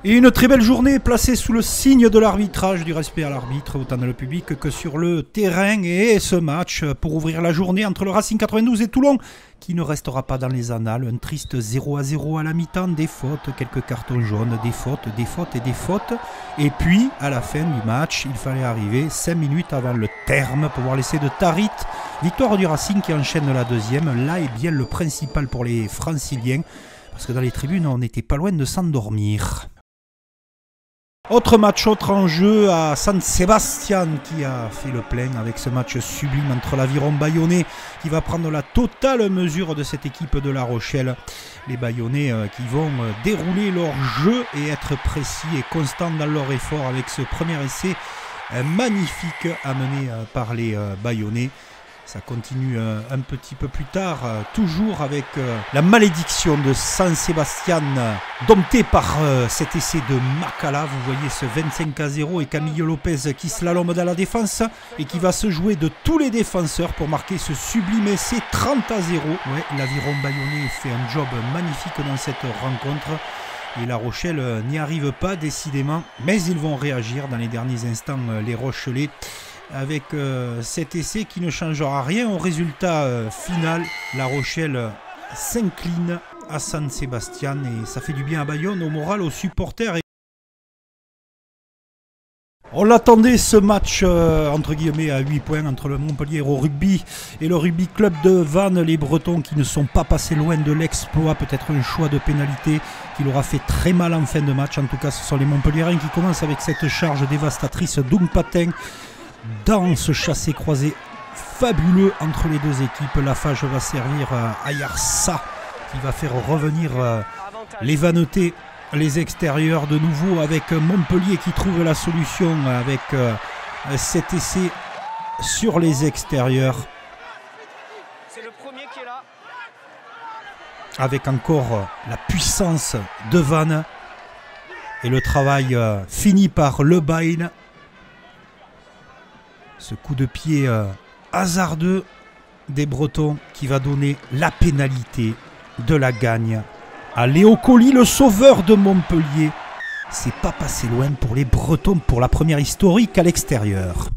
Et une très belle journée placée sous le signe de l'arbitrage, du respect à l'arbitre, autant dans le public que sur le terrain. Et ce match pour ouvrir la journée entre le Racing 92 et Toulon, qui ne restera pas dans les annales. Un triste 0-0 à la mi-temps, des fautes, quelques cartons jaunes, des fautes et des fautes. Et puis, à la fin du match, il fallait arriver 5 minutes avant le terme pour voir l'essai de Tarit. Victoire du Racing qui enchaîne la deuxième. Là est bien le principal pour les Franciliens, parce que dans les tribunes, on n'était pas loin de s'endormir. Autre match, autre enjeu à San Sebastian qui a fait le plein avec ce match sublime entre l'Aviron Bayonnais qui va prendre la totale mesure de cette équipe de La Rochelle. Les Bayonnais qui vont dérouler leur jeu et être précis et constants dans leur effort avec ce premier essai magnifique amené par les Bayonnais. Ça continue un petit peu plus tard, toujours avec la malédiction de San Sebastian, domptée par cet essai de Makala. Vous voyez ce 25-0 et Camillo Lopez qui slalome dans la défense et qui va se jouer de tous les défenseurs pour marquer ce sublime essai 30-0. Ouais, l'Aviron Bayonnais fait un job magnifique dans cette rencontre. Et La Rochelle n'y arrive pas décidément, mais ils vont réagir dans les derniers instants, les Rochelais, avec cet essai qui ne changera rien au résultat final. La Rochelle s'incline à San Sebastian et ça fait du bien à Bayonne, au moral, aux supporters. On l'attendait ce match entre guillemets à 8 points entre le Montpellier au rugby et le rugby club de Vannes. Les Bretons qui ne sont pas passés loin de l'exploit, peut-être un choix de pénalité qui leur a fait très mal en fin de match. En tout cas, ce sont les Montpelliérains qui commencent avec cette charge dévastatrice. Doung Patin dans ce chassé-croisé fabuleux entre les deux équipes. Lafage va servir à Yarsa qui va faire revenir les Vannetais, les extérieurs de nouveau avec Montpellier qui trouve la solution avec cet essai sur les extérieurs. C'est le premier qui est là. Avec encore la puissance de Vannes et le travail fini par Le Bain. Ce coup de pied hasardeux des Bretons qui va donner la pénalité de la gagne à Léo Colli, le sauveur de Montpellier. C'est pas passé loin pour les Bretons pour la première historique à l'extérieur.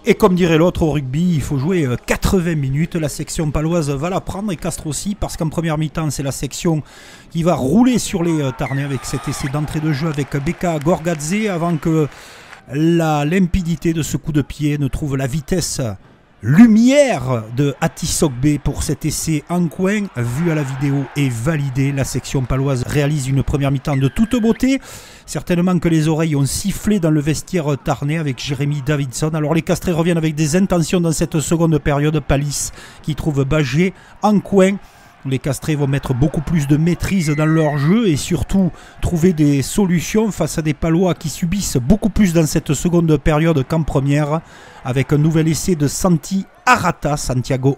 Et comme dirait l'autre au rugby, il faut jouer 80 minutes. La section paloise va la prendre et Castres aussi, parce qu'en première mi-temps, c'est la section qui va rouler sur les Tarnais avec cet essai d'entrée de jeu avec Beka Gorgadze avant que la limpidité de ce coup de pied ne trouve la vitesse lumière de Atisogbe pour cet essai en coin, vu à la vidéo et validé. La section paloise réalise une première mi-temps de toute beauté. Certainement que les oreilles ont sifflé dans le vestiaire tarnais avec Jérémy Davidson. Alors les Castrés reviennent avec des intentions dans cette seconde période. Palis qui trouve Bagé en coin. Les Castrés vont mettre beaucoup plus de maîtrise dans leur jeu et surtout trouver des solutions face à des Palois qui subissent beaucoup plus dans cette seconde période qu'en première, avec un nouvel essai de Santiago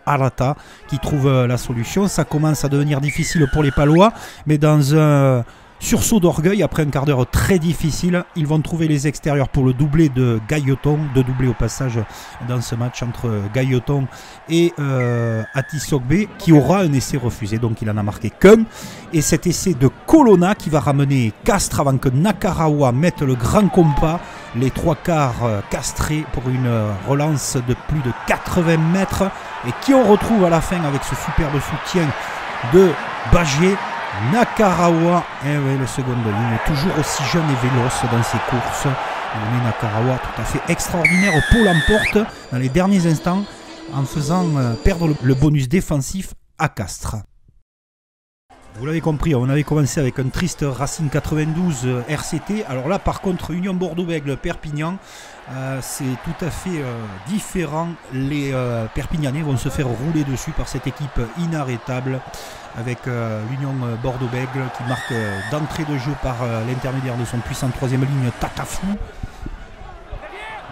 Arata qui trouve la solution. Ça commence à devenir difficile pour les Palois, mais dans un sursaut d'orgueil, après un quart d'heure très difficile, ils vont trouver les extérieurs pour le doublé de Gailleton, de doublé au passage dans ce match entre Gailleton et Atisogbe, qui aura un essai refusé, donc il en a marqué qu'un. Et cet essai de Colonna qui va ramener Castres avant que Nakarawa mette le grand compas. Les trois quarts castrés pour une relance de plus de 80 mètres et qui on retrouve à la fin avec ce superbe soutien de Bagé. Nakarawa, le second de ligne, toujours aussi jeune et véloce dans ses courses. On est Nakarawa tout à fait extraordinaire. Pau l'emporte dans les derniers instants en faisant perdre le bonus défensif à Castres. Vous l'avez compris, on avait commencé avec un triste Racing 92 RCT. Alors là, par contre, Union Bordeaux-Bègles Perpignan, c'est tout à fait différent. Les Perpignanais vont se faire rouler dessus par cette équipe inarrêtable avec l'Union Bordeaux-Bègles qui marque d'entrée de jeu par l'intermédiaire de son puissant troisième ligne Tatafou.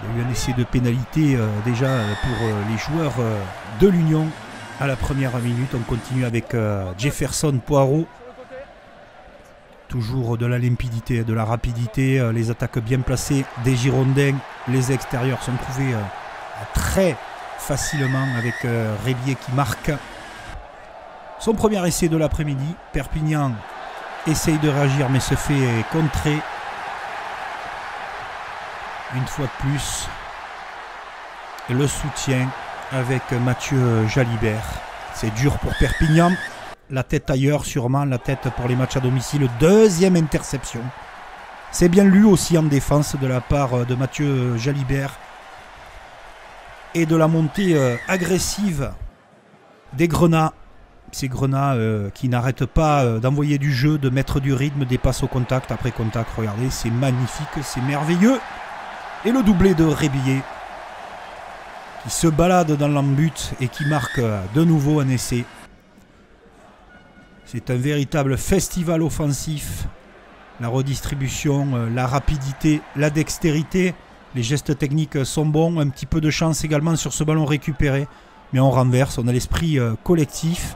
Il y a eu un essai de pénalité déjà pour les joueurs de l'Union. À la première minute, on continue avec Jefferson Poirot. Toujours de la limpidité, de la rapidité, les attaques bien placées des Girondins. Les extérieurs sont trouvés très facilement avec Rébier qui marque son premier essai de l'après-midi. Perpignan essaye de réagir mais se fait contrer. Une fois de plus, le soutien avec Mathieu Jalibert. C'est dur pour Perpignan. La tête ailleurs, sûrement, la tête pour les matchs à domicile. Deuxième interception. C'est bien lu aussi en défense de la part de Mathieu Jalibert. Et de la montée agressive des Grenats. Ces Grenats qui n'arrêtent pas d'envoyer du jeu, de mettre du rythme, des passes au contact après contact. Regardez, c'est magnifique, c'est merveilleux. Et le doublé de Rébillet qui se balade dans l'embut et qui marque de nouveau un essai. C'est un véritable festival offensif. La redistribution, la rapidité, la dextérité, les gestes techniques sont bons. Un petit peu de chance également sur ce ballon récupéré. Mais on renverse, on a l'esprit collectif.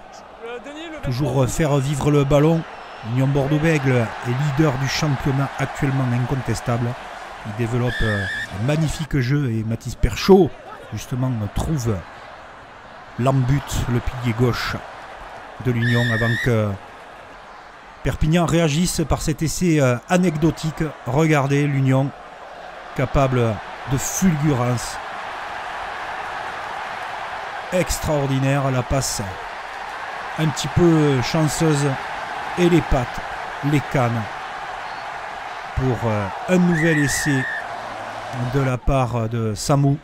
Toujours faire vivre le ballon. Union Bordeaux-Bègles est leader du championnat actuellement incontestable. Il développe un magnifique jeu et Mathis Perchaud justement trouve l'embut, le pilier gauche de l'Union avant que Perpignan réagisse par cet essai anecdotique. Regardez l'Union capable de fulgurance extraordinaire, la passe un petit peu chanceuse et les pattes, les cannes pour un nouvel essai de la part de Samou.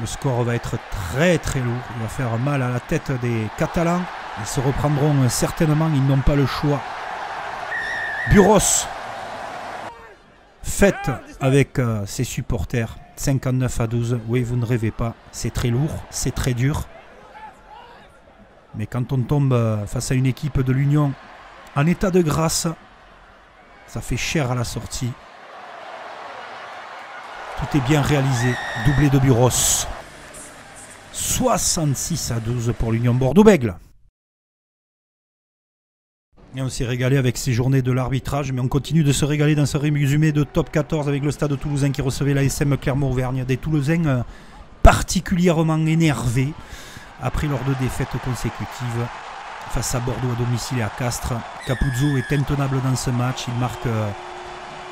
Le score va être très très lourd, il va faire mal à la tête des Catalans. Ils se reprendront certainement, ils n'ont pas le choix. Buros, fête avec ses supporters, 59-12. Oui, vous ne rêvez pas, c'est très lourd, c'est très dur. Mais quand on tombe face à une équipe de l'Union en état de grâce, ça fait cher à la sortie. Tout est bien réalisé. Doublé de Buros. 66-12 pour l'Union Bordeaux-Bègles. Et on s'est régalé avec ces journées de l'arbitrage, mais on continue de se régaler dans ce résumé de top 14 avec le Stade Toulousain qui recevait l'ASM Clermont-Auvergne. Des Toulousains particulièrement énervés après leurs 2 défaites consécutives face à Bordeaux à domicile et à Castres. Capuzzo est intenable dans ce match, il marque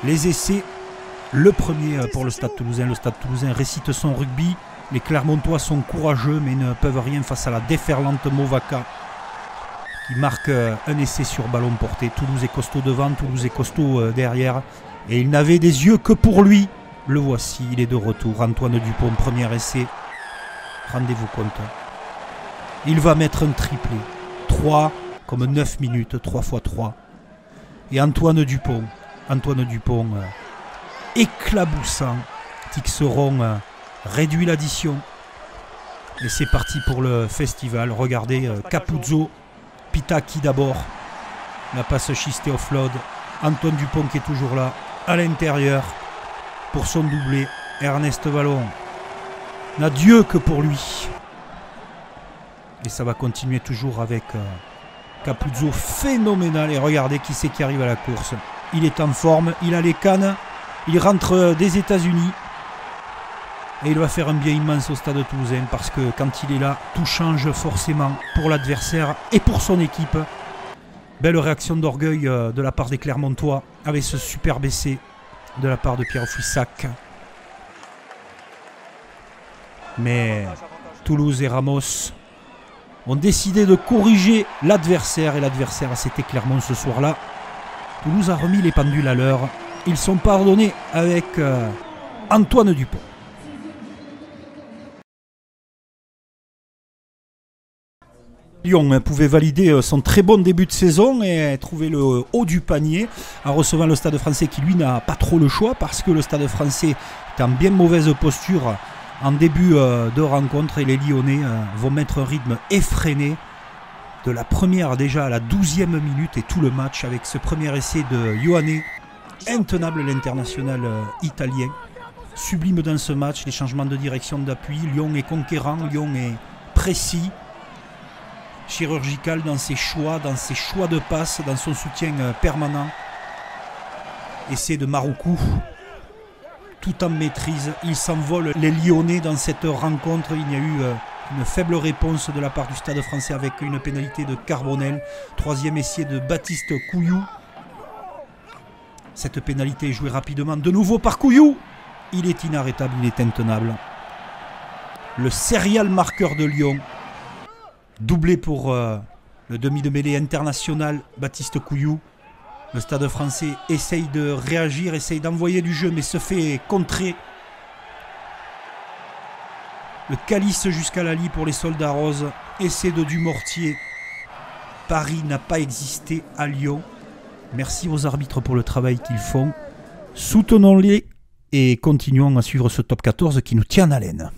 les essais. Le premier pour le Stade Toulousain. Le Stade Toulousain récite son rugby. Les Clermontois sont courageux mais ne peuvent rien face à la déferlante Movaca qui marque un essai sur ballon porté. Toulouse est costaud devant, Toulouse est costaud derrière. Et il n'avait des yeux que pour lui. Le voici, il est de retour. Antoine Dupont, premier essai. Rendez-vous compte. Il va mettre un triplé. 3 comme 9 minutes, 3 x 3. Et Antoine Dupont éclaboussant. Tixeron réduit l'addition. Et c'est parti pour le festival. Regardez, Capuzzo, Pitaki d'abord. La passe schistée offload. Antoine Dupont qui est toujours là, à l'intérieur, pour son doublé. Ernest Vallon n'a Dieu que pour lui. Et ça va continuer toujours avec Capuzzo phénoménal. Et regardez qui c'est qui arrive à la course. Il est en forme, il a les cannes. Il rentre des États-Unis. Et il va faire un bien immense au Stade Toulousain parce que quand il est là, tout change forcément pour l'adversaire et pour son équipe. Belle réaction d'orgueil de la part des Clermontois avec ce superbe essai de la part de Pierre Fouissac. Mais Toulouse et Ramos ont décidé de corriger l'adversaire et l'adversaire c'était Clermont ce soir-là. Toulouse a remis les pendules à l'heure. Ils sont pardonnés avec Antoine Dupont. Lyon pouvait valider son très bon début de saison et trouver le haut du panier en recevant le Stade Français qui lui n'a pas trop le choix parce que le Stade Français est en bien mauvaise posture en début de rencontre et les Lyonnais vont mettre un rythme effréné de la première déjà à la 12e minute et tout le match avec ce premier essai de Ioane, intenable l'international italien. Sublime dans ce match, les changements de direction d'appui, Lyon est conquérant, Lyon est précis, chirurgical dans ses choix de passe, dans son soutien permanent. Essai de Maroukou, tout en maîtrise, il s'envole les Lyonnais dans cette rencontre, il n'y a eu Une faible réponse de la part du Stade Français avec une pénalité de Carbonel. Troisième essai de Baptiste Couillou. Cette pénalité est jouée rapidement de nouveau par Couillou. Il est inarrêtable, il est intenable. Le serial marqueur de Lyon. Doublé pour le demi de mêlée international Baptiste Couillou. Le Stade Français essaye de réagir, essaye d'envoyer du jeu, mais se fait contrer. Le calice jusqu'à la lie pour les Soldats Roses. Essai de Dumortier. Paris n'a pas existé à Lyon. Merci aux arbitres pour le travail qu'ils font. Soutenons-les et continuons à suivre ce top 14 qui nous tient en haleine.